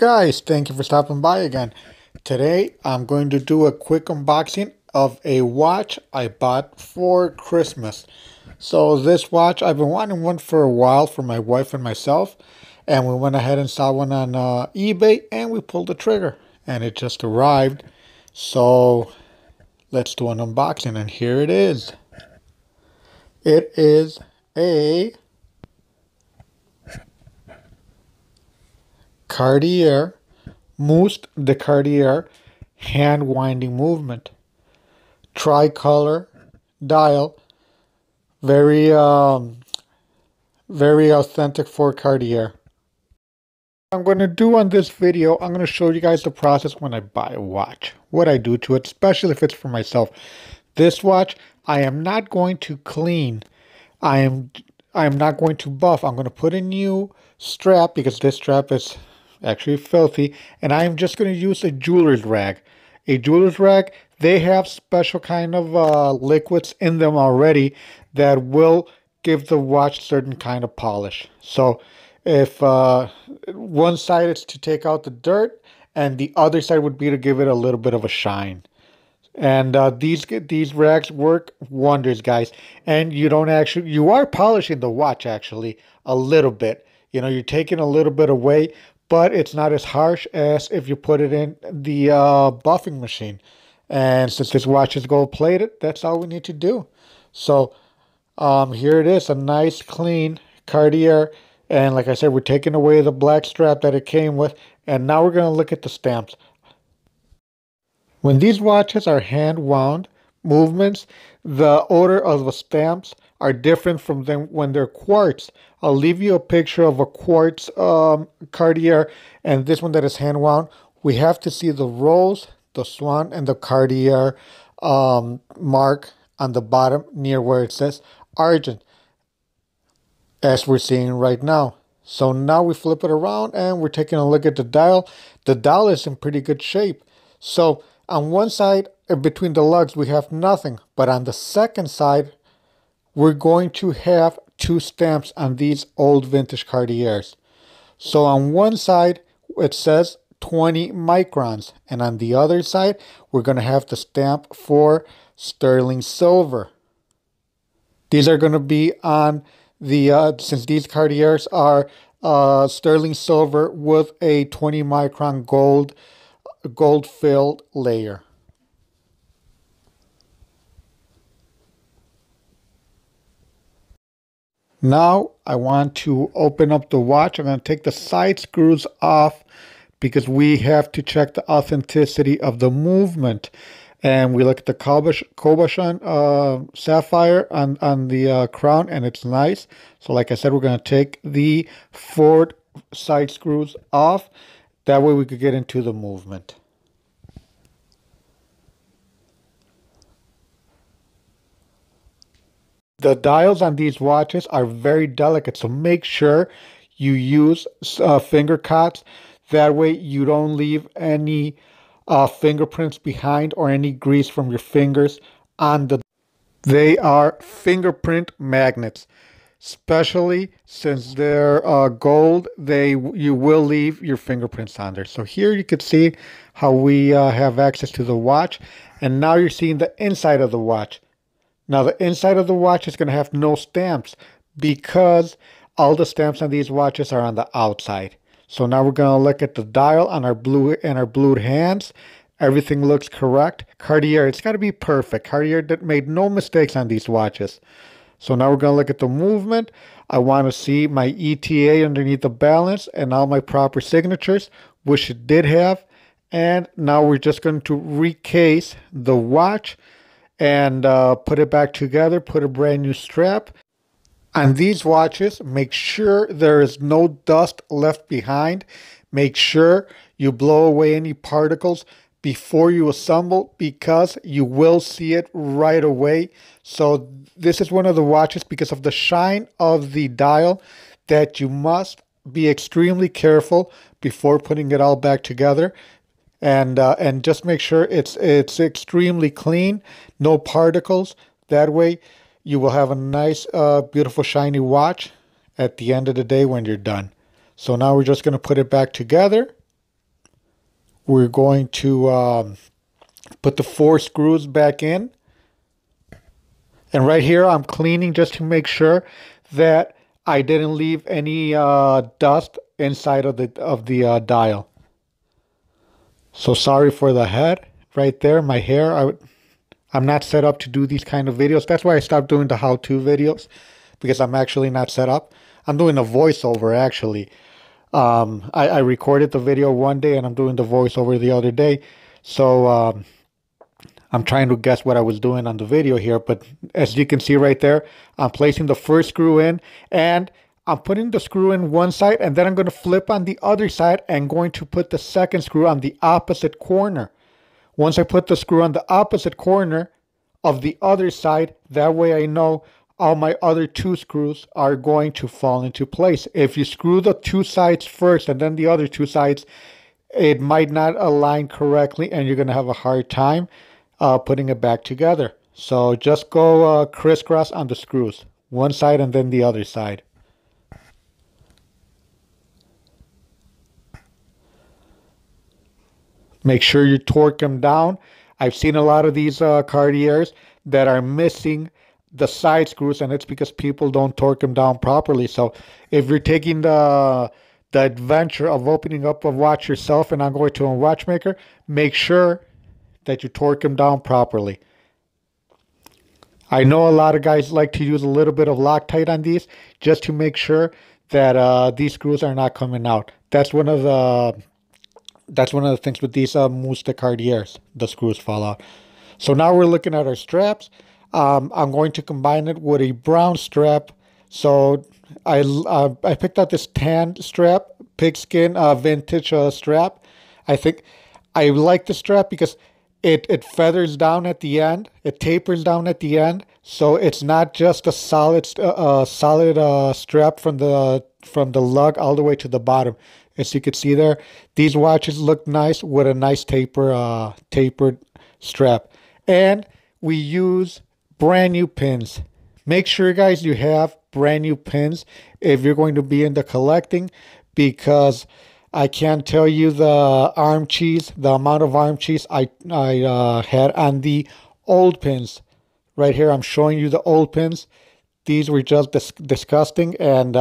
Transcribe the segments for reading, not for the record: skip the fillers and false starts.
guys? Thank you for stopping by again. Today I'm going to do a quick unboxing of a watch I bought for Christmas. So this watch, I've been wanting one for a while for my wife and myself, and we went ahead and saw one on eBay and we pulled the trigger and it just arrived. So let's do an unboxing, and here it is. It is a Cartier Mousse de Cartier hand winding movement. Tricolor dial. Very authentic for Cartier. What I'm going to do on this video, I'm going to show you guys the process when I buy a watch. What I do to it, especially if it's for myself. This watch, I am not going to clean. I am not going to buff. I'm going to put a new strap because this strap is actually filthy, and I am just going to use a jeweler's rag. A jeweler's rag, they have special kind of liquids in them already that will give the watch certain kind of polish. So if one side is to take out the dirt and the other side would be to give it a little bit of a shine. And these rags work wonders, guys. And you are polishing the watch actually a little bit. You know, you're taking a little bit away, but it's not as harsh as if you put it in the buffing machine. And since this watch is gold plated, that's all we need to do. So here it is, a nice clean Cartier. And like I said, we're taking away the black strap that it came with. And now we're going to look at the stamps. When these watches are hand wound movements, the odor of the stamps are different from them when they're quartz. I'll leave you a picture of a quartz Cartier and this one that is hand wound. We have to see the rose, the swan, and the Cartier mark on the bottom near where it says Argent, as we're seeing right now. So now we flip it around and we're taking a look at the dial. The dial is in pretty good shape. So on one side, between the lugs, we have nothing. But on the second side, we're going to have two stamps on these old vintage Cartiers. So on one side, it says 20 microns. And on the other side, we're going to have the stamp for sterling silver. These are going to be on the, since these Cartiers are sterling silver with a 20 micron gold filled layer. Now I want to open up the watch. I'm going to take the side screws off because we have to check the authenticity of the movement. And we look at the Cabochon sapphire on the crown, and it's nice. So like I said, we're going to take the forward side screws off. That way we could get into the movement. The dials on these watches are very delicate, so make sure you use finger cots. That way you don't leave any fingerprints behind or any grease from your fingers on the. They are fingerprint magnets. Especially since they're gold, you will leave your fingerprints on there. So here you can see how we have access to the watch. And now you're seeing the inside of the watch. Now the inside of the watch is going to have no stamps because all the stamps on these watches are on the outside. So now we're going to look at the dial on our blued hands. Everything looks correct. Cartier, it's got to be perfect. Cartier made no mistakes on these watches. So now we're going to look at the movement. I want to see my ETA underneath the balance and all my proper signatures, which it did have. And now we're just going to recase the watch and put it back together, put a brand new strap. On these watches, make sure there is no dust left behind. Make sure you blow away any particles before you assemble because you will see it right away. So this is one of the watches, because of the shine of the dial, that you must be extremely careful before putting it all back together. And just make sure it's extremely clean, no particles. That way you will have a nice, beautiful, shiny watch at the end of the day when you're done. So now we're just going to put it back together. we're going to put the 4 screws back in. And right here, I'm cleaning just to make sure that I didn't leave any dust inside of the dial. So sorry for the head right there, my hair. I'm not set up to do these kind of videos. That's why I stopped doing the how-to videos, because I'm actually not set up. I'm doing a voiceover actually. I recorded the video one day and I'm doing the voiceover the other day. So I'm trying to guess what I was doing on the video here, but as you can see right there, I'm placing the first screw in and I'm putting the screw in one side, and then I'm going to flip on the other side and going to put the second screw on the opposite corner. Once I put the screw on the opposite corner of the other side, that way I know all my other 2 screws are going to fall into place. If you screw the 2 sides first and then the other 2 sides, it might not align correctly and you're going to have a hard time putting it back together. So just go crisscross on the screws, one side and then the other side. Make sure you torque them down. I've seen a lot of these Cartiers that are missing the side screws, and it's because people don't torque them down properly. So if you're taking the adventure of opening up a watch yourself and not going to a watchmaker, make sure that you torque them down properly. I know a lot of guys like to use a little bit of Loctite on these just to make sure that these screws are not coming out. That's one of the things with these Mousse de Cartiers. The screws fall out. So now we're looking at our straps. I'm going to combine it with a brown strap. So I picked out this tan strap, pigskin vintage strap. I think I like the strap because it feathers down at the end. It tapers down at the end. So it's not just a solid strap from the lug all the way to the bottom. As you can see there, these watches look nice with a nice tapered strap. And we use brand new pins. Make sure, guys, you have brand new pins if you're going to be into collecting, because I can't tell you the amount of arm cheese I had on the old pins. Right here, I'm showing you the old pins. These were just disgusting, and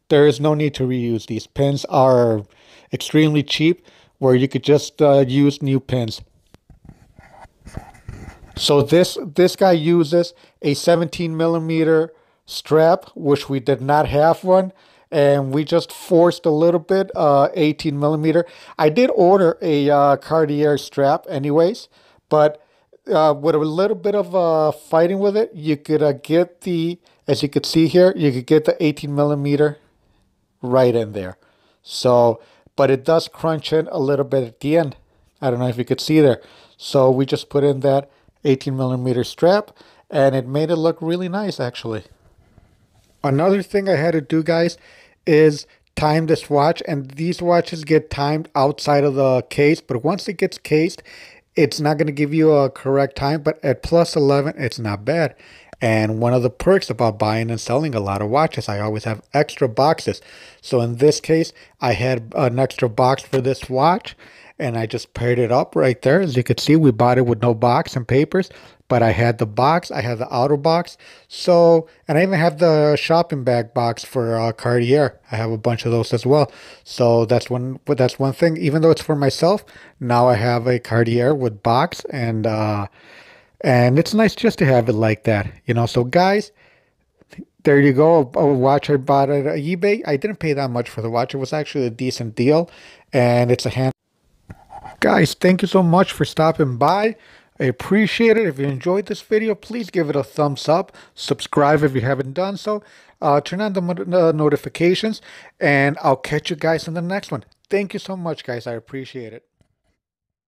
there is no need to reuse. These pins are extremely cheap, where you could just use new pins. So this guy uses a 17mm strap, which we did not have one, and we just forced a little bit 18mm. I did order a Cartier strap anyways, but with a little bit of fighting with it, you could get the, as you could see here, you could get the 18mm right in there. So, but it does crunch in a little bit at the end. I don't know if you could see there. So we just put in that 18mm strap, and it made it look really nice actually. Another thing I had to do, guys, is time this watch, and these watches get timed outside of the case, but once it gets cased, it's not going to give you a correct time, but at plus 11, it's not bad. And one of the perks about buying and selling a lot of watches, I always have extra boxes. So in this case, I had an extra box for this watch, and I just paired it up right there. As you can see, we bought it with no box and papers, but I had the box, I had the outer box. So, and I even have the shopping bag box for Cartier. I have a bunch of those as well. So that's one thing. Even though it's for myself, now I have a Cartier with box, and it's nice just to have it like that, you know. So guys, there you go. A watch I bought at eBay. I didn't pay that much for the watch. It was actually a decent deal, and it's a hand. Guys, thank you so much for stopping by. I appreciate it. If you enjoyed this video, please give it a thumbs up. Subscribe if you haven't done so. Turn on the notifications, and I'll catch you guys in the next one. Thank you so much, guys. I appreciate it.